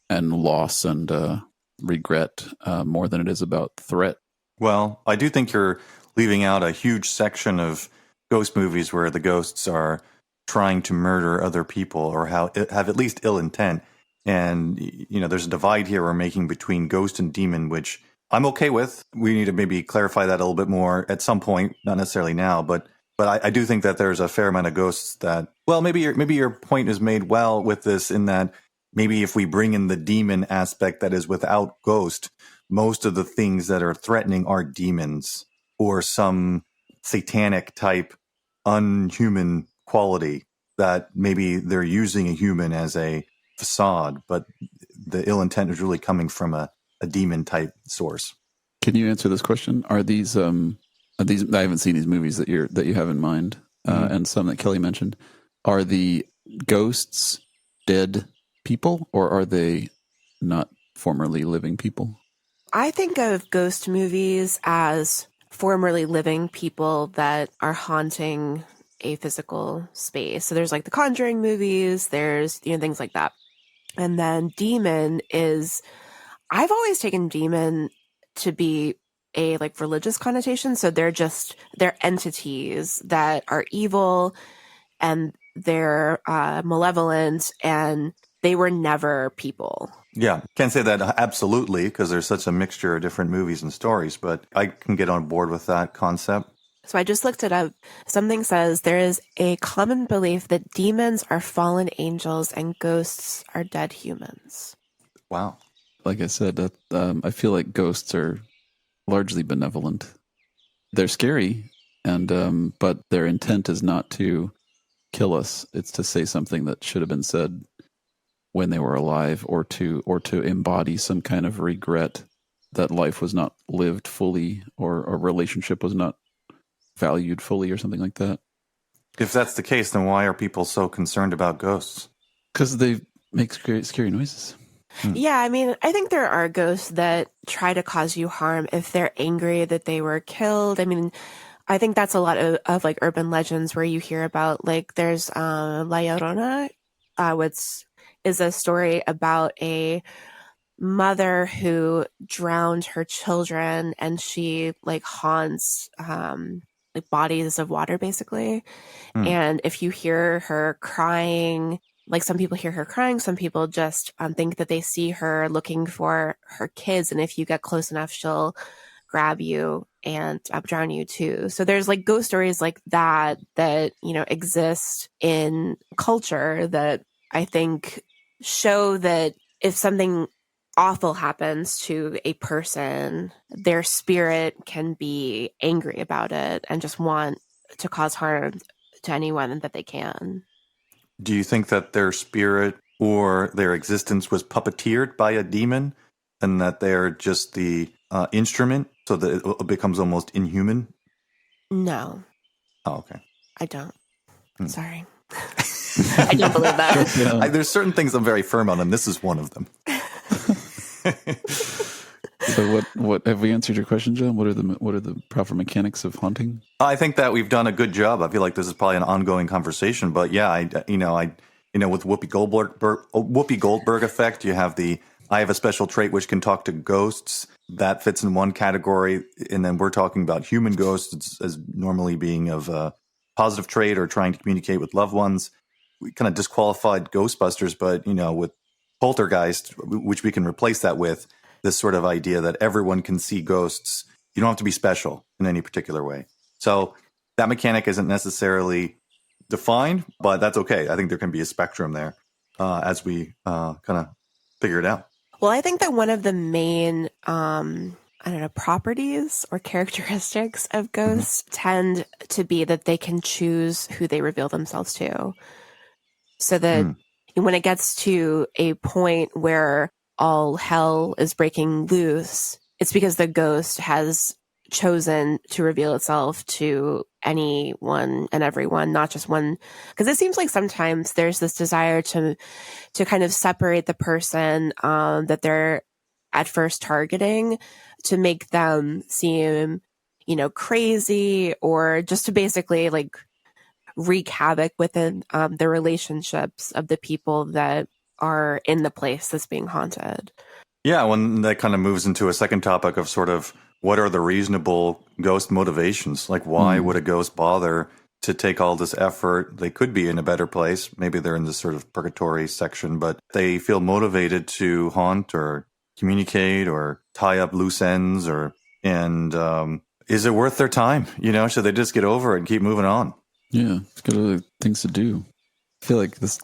and loss and regret more than it is about threat. Well, I do think you're leaving out a huge section of ghost movies where the ghosts are trying to murder other people or have at least ill intent. And, there's a divide here we're making between ghost and demon, which I'm okay with. We need to maybe clarify that a little bit more at some point, not necessarily now, but I do think that there's a fair amount of ghosts that, well, maybe your point is made well with this, in that maybe if we bring in the demon aspect that is without ghost, most of the things that are threatening are demons or some satanic type unhuman quality that maybe they're using a human as a facade, but the ill intent is really coming from a demon type source. Can you answer this question? Are these I haven't seen these movies that you have in mind, and some that Kelly mentioned. Are the ghosts dead people, or are they not formerly living people? I think of ghost movies as formerly living people that are haunting a physical space. So there's like the Conjuring movies, there's, things like that. And then demon is, I've always taken demon to be a like religious connotation. So they're entities that are evil and they're malevolent, and they were never people. Yeah, can't say that absolutely because there's such a mixture of different movies and stories, but I can get on board with that concept. So I just looked it up. Something says there is a common belief that demons are fallen angels and ghosts are dead humans. Wow. Like I said, I feel like ghosts are largely benevolent. They're scary, and but their intent is not to kill us. It's to say something that should have been said when they were alive, or to embody some kind of regret that life was not lived fully, or a relationship was not valued fully, or something like that. If that's the case, then why are people so concerned about ghosts? Because they make scary noises. Yeah, I mean, I think there are ghosts that try to cause you harm if they're angry that they were killed. I mean, I think that's a lot of like urban legends where you hear about, like, there's La Llorona, which is a story about a mother who drowned her children, and she like haunts like bodies of water, basically. And if you hear her crying, like, some people hear her crying, some people just think that they see her looking for her kids, and if you get close enough, she'll grab you and drown you too. So there's like ghost stories like that exist in culture that I think show that if something awful happens to a person, their spirit can be angry about it and just want to cause harm to anyone that they can. Do you think that their spirit or their existence was puppeteered by a demon, and that they're just the instrument, so that it becomes almost inhuman? No. Oh, okay. I don't. Sorry. I don't believe that. Yeah. There's certain things I'm very firm on, and this is one of them. So what have we answered your question, John? What are the proper mechanics of haunting? I think that we've done a good job. I feel like this is probably an ongoing conversation, but yeah, with Whoopi Goldberg effect, you have I have a special trait which can talk to ghosts. That fits in one category, and then we're talking about human ghosts as normally being of a positive trait or trying to communicate with loved ones. We kind of disqualified Ghostbusters, but with Poltergeist, which we can replace that with this sort of idea that everyone can see ghosts. You don't have to be special in any particular way. So that mechanic isn't necessarily defined, but that's okay. I think there can be a spectrum there as we kind of figure it out. Well, I think that one of the main, properties or characteristics of ghosts tend to be that they can choose who they reveal themselves to. So that when it gets to a point where all hell is breaking loose, it's because the ghost has chosen to reveal itself to anyone and everyone, not just one. Because it seems like sometimes there's this desire to kind of separate the person that they're at first targeting, to make them seem, crazy, or just to basically like wreak havoc within the relationships of the people that are in the place that's being haunted. Yeah, when that kind of moves into a second topic of sort of what are the reasonable ghost motivations? Like, why would a ghost bother to take all this effort? They could be in a better place. Maybe they're in this sort of purgatory section, but they feel motivated to haunt or communicate or tie up loose ends, and is it worth their time? Should they just get over it and keep moving on? Yeah, it's got other things to do. I feel like this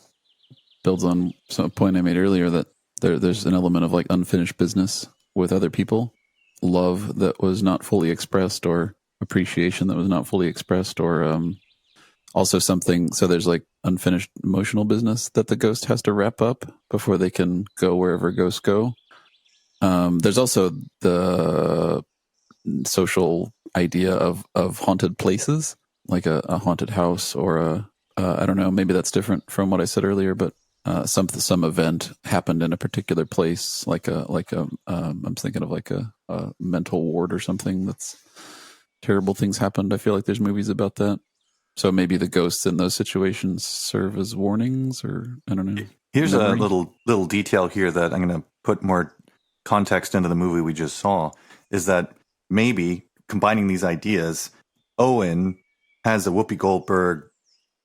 builds on some point I made earlier that there's an element of like unfinished business with other people, love that was not fully expressed, or appreciation that was not fully expressed, or also something. So there's like unfinished emotional business that the ghost has to wrap up before they can go wherever ghosts go. There's also the social idea of haunted places, like a haunted house, or I don't know, maybe that's different from what I said earlier, but some event happened in a particular place, like I'm thinking of like a mental ward or something. That's terrible things happened. I feel like there's movies about that. So maybe the ghosts in those situations serve as warnings, or I don't know. Here's a little detail here that I'm going to put more context into the movie we just saw, is that maybe combining these ideas, Owen has a Whoopi Goldberg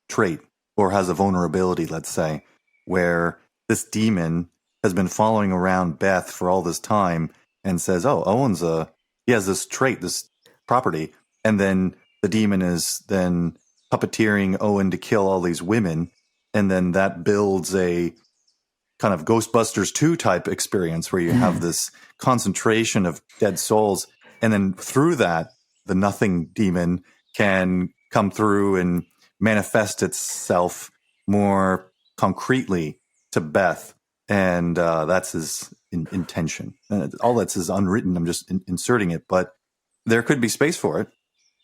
trait, or has a vulnerability, let's say, where this demon has been following around Beth for all this time and says, oh, he has this trait, this property. And then the demon is then puppeteering Owen to kill all these women. And then that builds a kind of Ghostbusters 2 type experience where you have this concentration of dead souls. And then through that, the nothing demon can come through and manifest itself more concretely to Beth. And that's his intention. All that's is unwritten. I'm just inserting it, but there could be space for it.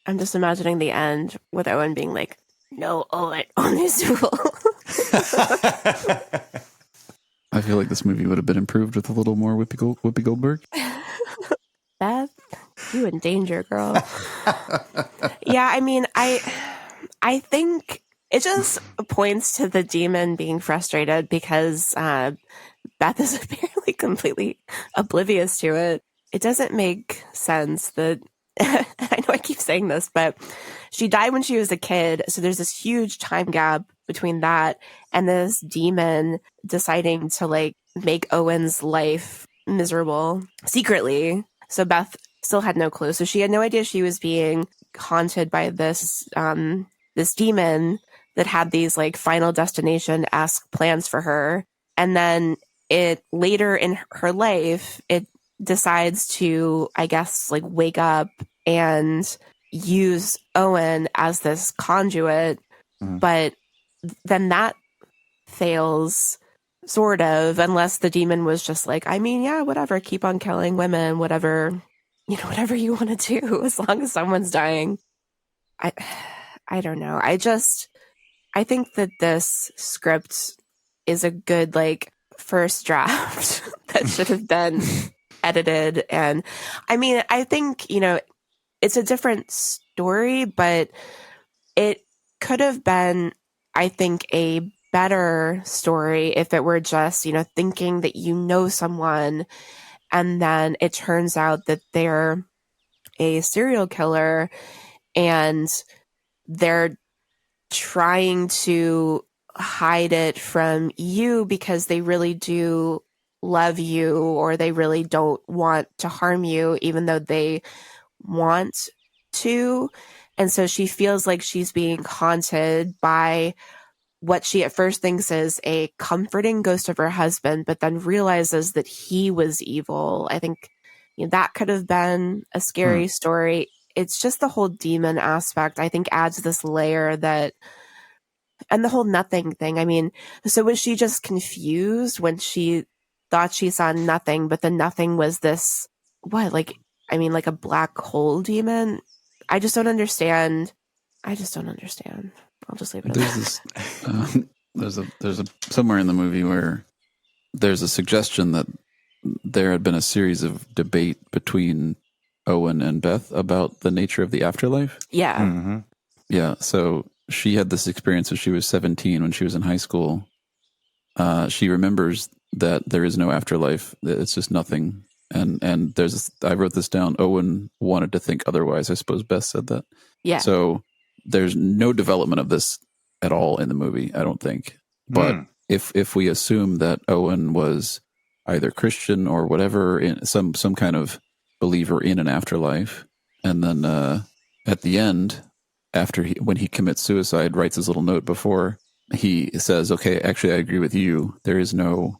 I'm just imagining the end with Owen being like, no, Owen, only Zool. I feel like this movie would have been improved with a little more Whoopi Goldberg. Beth, you in danger, girl. Yeah, I mean, I think it just points to the demon being frustrated because Beth is apparently completely oblivious to it. It doesn't make sense that I know I keep saying this, but she died when she was a kid. So there's this huge time gap between that and this demon deciding to like make Owen's life miserable secretly. So Beth still had no clue. So she had no idea she was being haunted by this demon that had these like Final Destination-esque plans for her. And then it later in her life, it decides to, I guess, like wake up and use Owen as this conduit. But then that fails, sort of, unless the demon was just like, I mean, yeah, whatever, keep on killing women, whatever you want to do, as long as someone's dying. I don't know. I think that this script is a good, like, first draft that should have been edited. And I mean, I think, it's a different story, but it could have been, I think, a better story if it were just, thinking that someone and then it turns out that they're a serial killer and they're trying to hide it from you because they really do love you, or they really don't want to harm you, even though they want to. And so she feels like she's being haunted by what she at first thinks is a comforting ghost of her husband, but then realizes that he was evil. I think that could have been a scary story. It's just the whole demon aspect, I think, adds this layer that, and the whole nothing thing. I mean, so was she just confused when she thought she saw nothing, but the nothing was this, like a black hole demon? I just don't understand. I'll just leave it at that. There's a somewhere in the movie where there's a suggestion that there had been a series of debate between Owen and Beth about the nature of the afterlife. Yeah. Mm-hmm. Yeah. So she had this experience when she was 17, when she was in high school. She remembers that there is no afterlife. It's just nothing. And I wrote this down. Owen wanted to think otherwise. I suppose Beth said that. Yeah. So there's no development of this at all in the movie, I don't think. But if we assume that Owen was either Christian or whatever, in some kind of believer in an afterlife. And then at the end, when he commits suicide, writes his little note before he says, "Okay, actually, I agree with you. There is no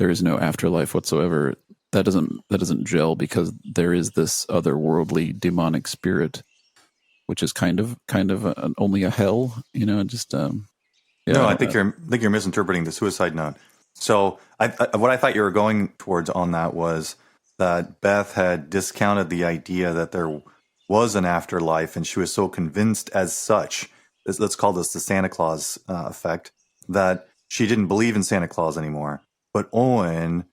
afterlife whatsoever." That doesn't gel, because there is this otherworldly demonic spirit, which is kind of only a hell, just yeah. No, I think you're misinterpreting the suicide note. So what I thought you were going towards on that was that Beth had discounted the idea that there was an afterlife, and she was so convinced as such, let's call this the Santa Claus effect, that she didn't believe in Santa Claus anymore. But Owen,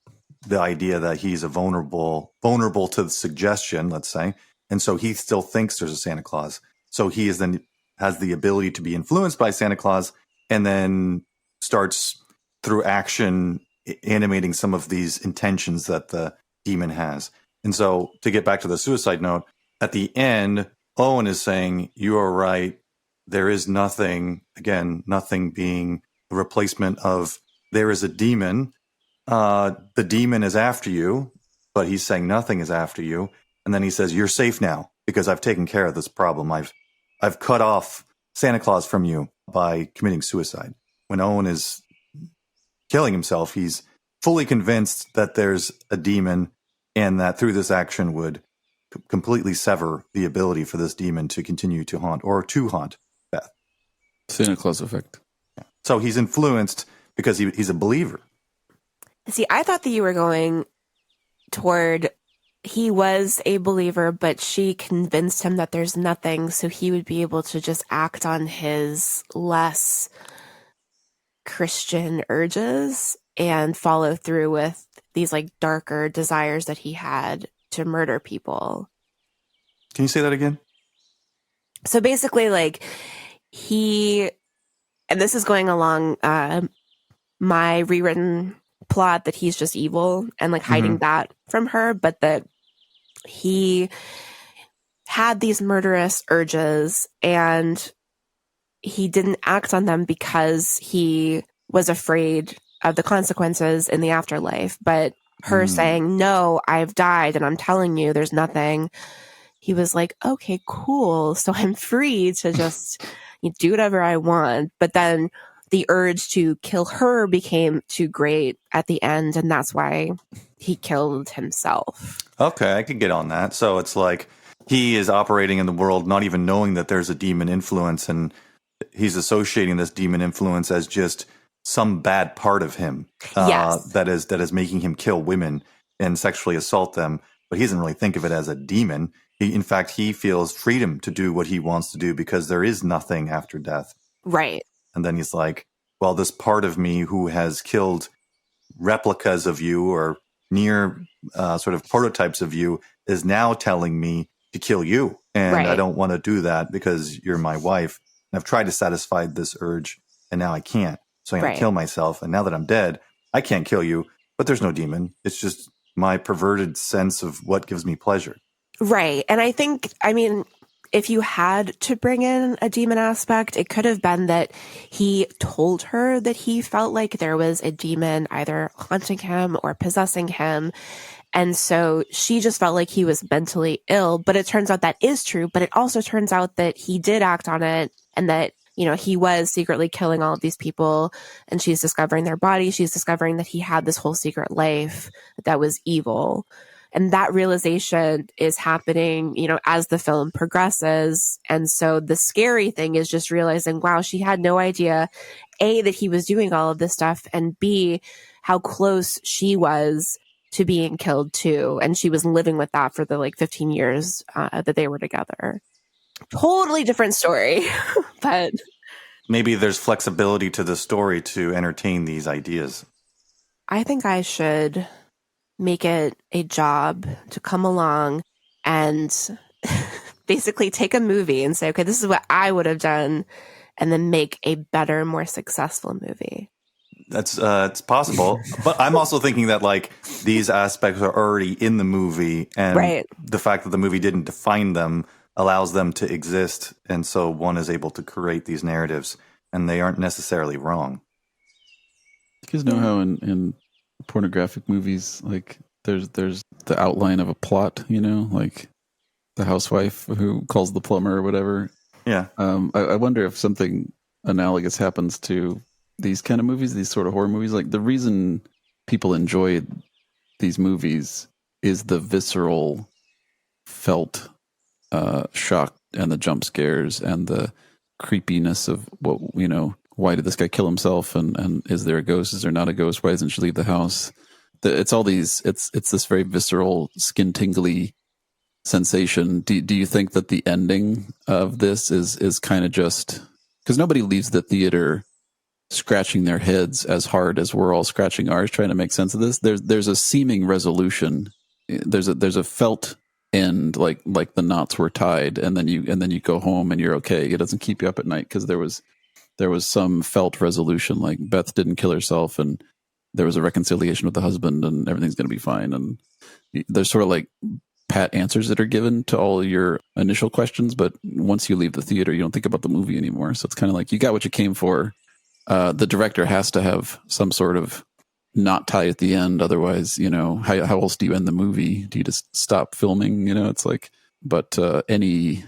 the idea that he's vulnerable to the suggestion, let's say, and so he still thinks there's a Santa Claus. So he has the ability to be influenced by Santa Claus, and then starts through action animating some of these intentions that the demon has. And so to get back to the suicide note, at the end, Owen is saying, you are right. There is nothing, again, nothing being a replacement of there is a demon. The demon is after you, but he's saying nothing is after you. And then he says, you're safe now because I've taken care of this problem. I've cut off Santa Claus from you by committing suicide. When Owen is killing himself, he's fully convinced that there's a demon, and that through this action would completely sever the ability for this demon to continue to haunt Beth. Santa Claus effect. Yeah. So he's influenced because he's a believer. See, I thought that you were going toward he was a believer, but she convinced him that there's nothing, so he would be able to just act on his less Christian urges and follow through with these like darker desires that he had to murder people. Can you say that again? So basically, like, and this is going along my rewritten plot that he's just evil and like hiding that from her, but that he had these murderous urges and he didn't act on them because he was afraid of the consequences in the afterlife. But her saying, no, I've died and I'm telling you there's nothing, he was like, okay, cool. So I'm free to just do whatever I want. But then the urge to kill her became too great at the end, and that's why he killed himself. Okay, I could get on that. So it's like he is operating in the world not even knowing that there's a demon influence, and he's associating this demon influence as just some bad part of him that is making him kill women and sexually assault them. But he doesn't really think of it as a demon. In fact, he feels freedom to do what he wants to do because there is nothing after death. Right. And then he's like, well, this part of me who has killed replicas of you or near sort of prototypes of you is now telling me to kill you. And I don't want to do that because you're my wife. And I've tried to satisfy this urge and now I can't. So I'm going to kill myself. And now that I'm dead, I can't kill you, but there's no demon. It's just my perverted sense of what gives me pleasure. Right. And I think, if you had to bring in a demon aspect, it could have been that he told her that he felt like there was a demon either haunting him or possessing him. And so she just felt like he was mentally ill. But it turns out that is true. But it also turns out that he did act on it and that, he was secretly killing all of these people, and she's discovering their bodies. She's discovering that he had this whole secret life that was evil. And that realization is happening, as the film progresses. And so the scary thing is just realizing, wow, she had no idea, A, that he was doing all of this stuff, and B, how close she was to being killed too. And she was living with that for the 15 years that they were together. Totally different story, but maybe there's flexibility to the story to entertain these ideas. I think I should make it a job to come along and basically take a movie and say, okay, this is what I would have done, and then make a better, more successful movie. That's it's possible. But I'm also thinking that these aspects are already in the movie, and the fact that the movie didn't define them allows them to exist. And so one is able to create these narratives, and they aren't necessarily wrong. You guys know how in pornographic movies. Like there's the outline of a plot, like the housewife who calls the plumber or whatever. Yeah. I wonder if something analogous happens to these kind of movies, these sort of horror movies. Like the reason people enjoy these movies is the visceral felt shock and the jump scares and the creepiness of what, why did this guy kill himself? And is there a ghost? Is there not a ghost? Why doesn't she leave the house? It's all these, it's this very visceral, skin tingly sensation. Do you think that the ending of this is kind of just, because nobody leaves the theater scratching their heads as hard as we're all scratching ours trying to make sense of this? There's a seeming resolution. There's a felt end, like the knots were tied, and then you go home and you're okay. It doesn't keep you up at night because there was some felt resolution, like Beth didn't kill herself and there was a reconciliation with the husband and everything's going to be fine. And there's sort of like pat answers that are given to all your initial questions, but once you leave the theater, you don't think about the movie anymore. So it's kind of like you got what you came for. The director has to have some sort of knot tie at the end. Otherwise, how else do you end the movie? Do you just stop filming? It's like, but any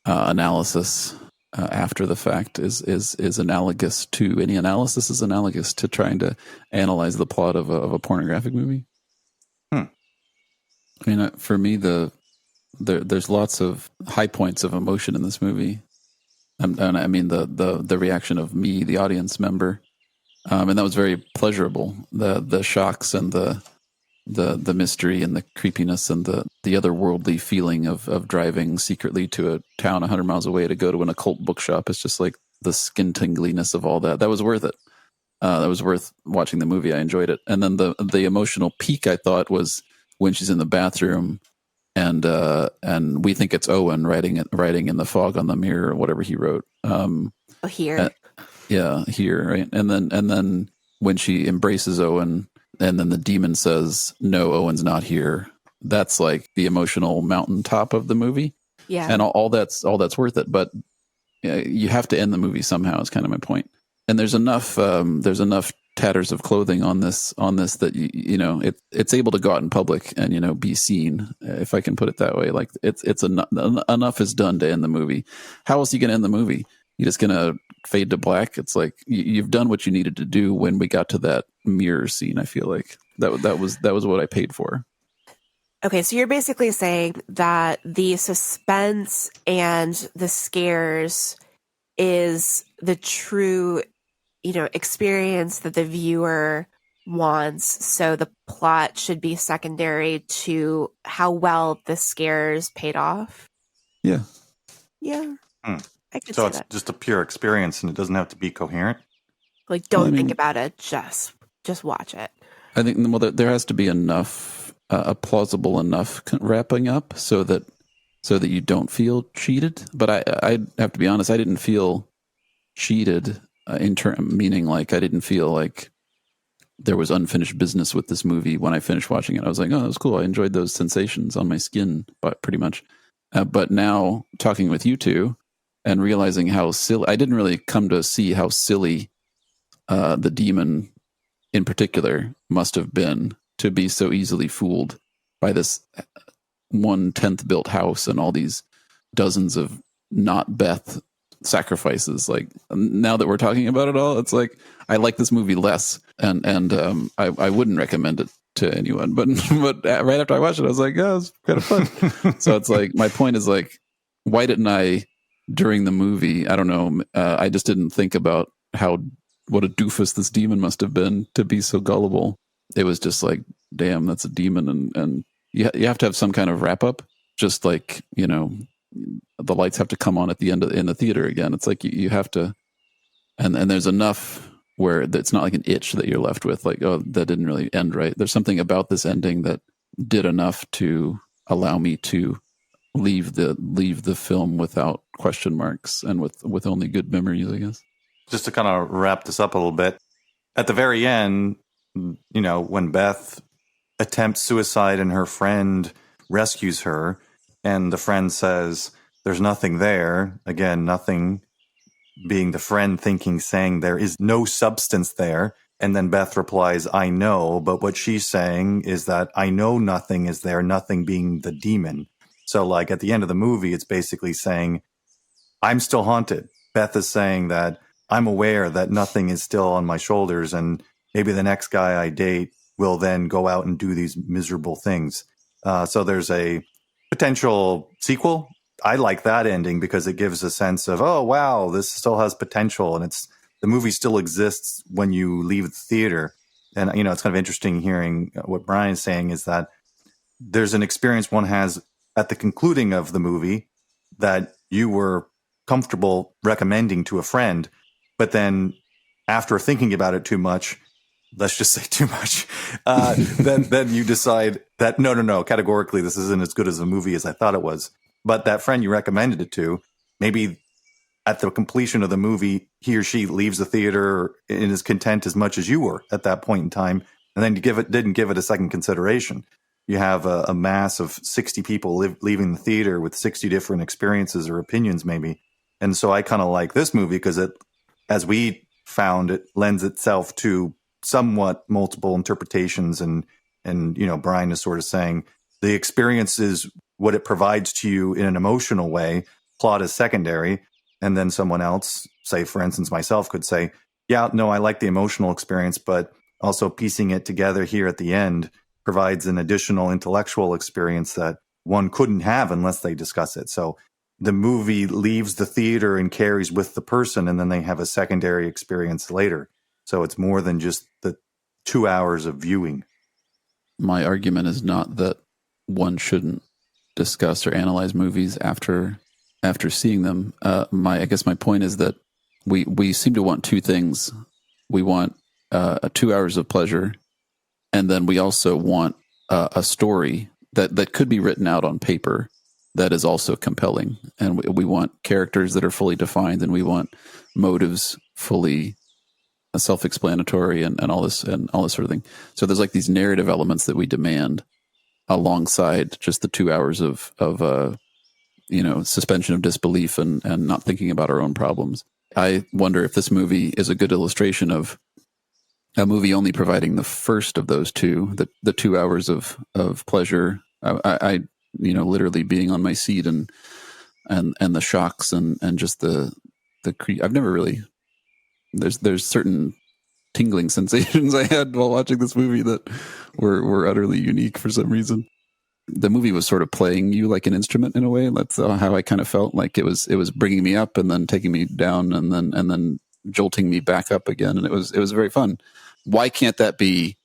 analysis after the fact is analogous to any analysis is analogous to trying to analyze the plot of a pornographic movie. I mean, for me, there's lots of high points of emotion in this movie. And I mean the reaction of me, the audience member, and that was very pleasurable. The shocks and the mystery and the creepiness and the otherworldly feeling of driving secretly to a town 100 miles away to go to an occult bookshop. It's just like the skin tingliness of all that. That was worth it. That was worth watching the movie. I enjoyed it. And then the emotional peak, I thought, was when she's in the bathroom and we think it's Owen writing in the fog on the mirror or whatever he wrote. Here. Here, right? And then when she embraces Owen and then the demon says, "No, Owen's not here." That's like the emotional mountaintop of the movie. Yeah. And all that's worth it, but you have to end the movie somehow is kind of my point. And there's enough tatters of clothing on this that it's able to go out in public and be seen, if I can put it that way. Like it's enough is done to end the movie. How else are you going to end the movie? You're just going to fade to black. It's like you've done what you needed to do when we got to that mirror scene. I feel like that was what I paid for. Okay, so you're basically saying that the suspense and the scares is the true, experience that the viewer wants. So the plot should be secondary to how well the scares paid off. Yeah. Yeah. I could So say it's that. just a pure experience and it doesn't have to be coherent? Like, don't think about it. Just watch it. I think there has to be enough, a plausible enough wrapping up so that you don't feel cheated. But I have to be honest, I didn't feel cheated meaning like I didn't feel like there was unfinished business with this movie when I finished watching it. I was like, oh, that was cool. I enjoyed those sensations on my skin, but pretty much. But now talking with you two and realizing how silly, I didn't really come to see how silly the demon in particular must have been to be so easily fooled by this 1/10 built house and all these dozens of not Beth sacrifices. Like now that we're talking about it all, it's like I like this movie less, and I wouldn't recommend it to anyone. But right after I watched it, I was like, oh, it's kind of fun. So it's like my point is like, why didn't I during the movie? I don't know. I just didn't think about what a doofus this demon must have been to be so gullible. It was just like, damn, that's a demon, and you have to have some kind of wrap up. Just like the lights have to come on at the end in the theater again. It's like you have to, and there's enough where it's not like an itch that you're left with. Like, oh, that didn't really end right. There's something about this ending that did enough to allow me to leave the film without question marks and with only good memories, I guess. Just to kind of wrap this up a little bit, at the very end, when Beth attempts suicide and her friend rescues her, and the friend says, "There's nothing there." Again, nothing being the friend saying there is no substance there. And then Beth replies, I know. But what she's saying is that I know nothing is there, nothing being the demon. So like at the end of the movie, it's basically saying, I'm still haunted. Beth is saying that I'm aware that nothing is still on my shoulders, and maybe the next guy I date will then go out and do these miserable things. So there's a potential sequel. I like that ending because it gives a sense of, oh, wow, this still has potential, and the movie still exists when you leave the theater. And, you know, it's kind of interesting hearing what Brian's saying is that there's an experience one has at the concluding of the movie that you were comfortable recommending to a friend, but then after thinking about it too much, let's just say too much, then you decide that no, categorically this isn't as good as a movie as I thought it was. But that friend you recommended it to, maybe at the completion of the movie, he or she leaves the theater and is content as much as you were at that point in time, and then didn't give it a second consideration. You have a mass of 60 people leaving the theater with 60 different experiences or opinions, maybe. And so I kind of like this movie because it, as we found, it lends itself to somewhat multiple interpretations. And you know, Brian is sort of saying the experience is what it provides to you in an emotional way. Plot is secondary. And then someone else, say, for instance, myself, could say, yeah, no, I like the emotional experience, but also piecing it together here at the end provides an additional intellectual experience that one couldn't have unless they discuss it. So the movie leaves the theater and carries with the person, and then they have a secondary experience later. So it's more than just the 2 hours of viewing. My argument is not that one shouldn't discuss or analyze movies after seeing them. I guess my point is that we seem to want two things. We want 2 hours of pleasure, and then we also want a story that could be written out on paper that is also compelling. And we want characters that are fully defined, and we want motives fully self-explanatory and all this sort of thing. So there's like these narrative elements that we demand alongside just the 2 hours of suspension of disbelief and not thinking about our own problems. I wonder if this movie is a good illustration of a movie only providing the first of those two, the 2 hours of pleasure. I literally being on my seat and the shocks and just I've never really, there's certain tingling sensations I had while watching this movie that were utterly unique for some reason. The movie was sort of playing you like an instrument in a way. That's how I kind of felt. Like it was bringing me up and then taking me down and then jolting me back up again. And it was very fun. Why can't that be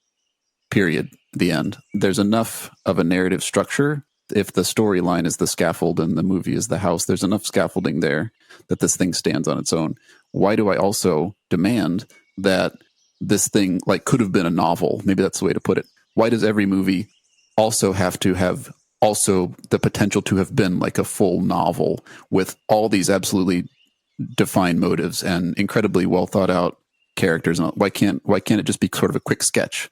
period? The end. There's enough of a narrative structure. If the storyline is the scaffold and the movie is the house, there's enough scaffolding there that this thing stands on its own. Why do I also demand that this thing could have been a novel? Maybe that's the way to put it. Why does every movie also have to have also the potential to have been like a full novel with all these absolutely defined motives and incredibly well thought out characters? Why can't it just be sort of a quick sketch?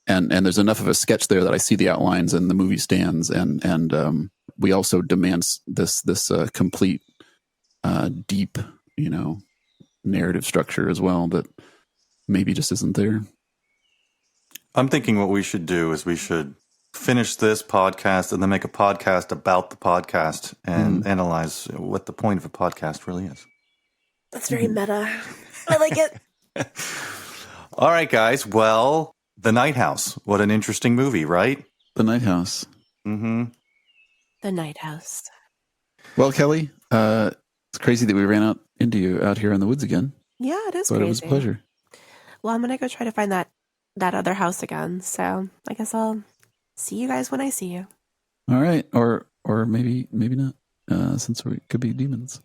And there's enough of a sketch there that I see the outlines and the movie stands, and we also demand this complete deep narrative structure as well that maybe just isn't there. I'm thinking what we should do is we should finish this podcast and then make a podcast about the podcast and analyze what the point of a podcast really is. That's very meta. I like it. All right, guys. Well, The Night House. What an interesting movie, right? The Night House. Mm-hmm. The Night House. Well, Kelly, it's crazy that we ran into you out here in the woods again. Yeah, it is but crazy. It was a pleasure. Well, I'm going to go try to find that other house again. So I guess I'll see you guys when I see you. All right. Or maybe not, since we could be demons.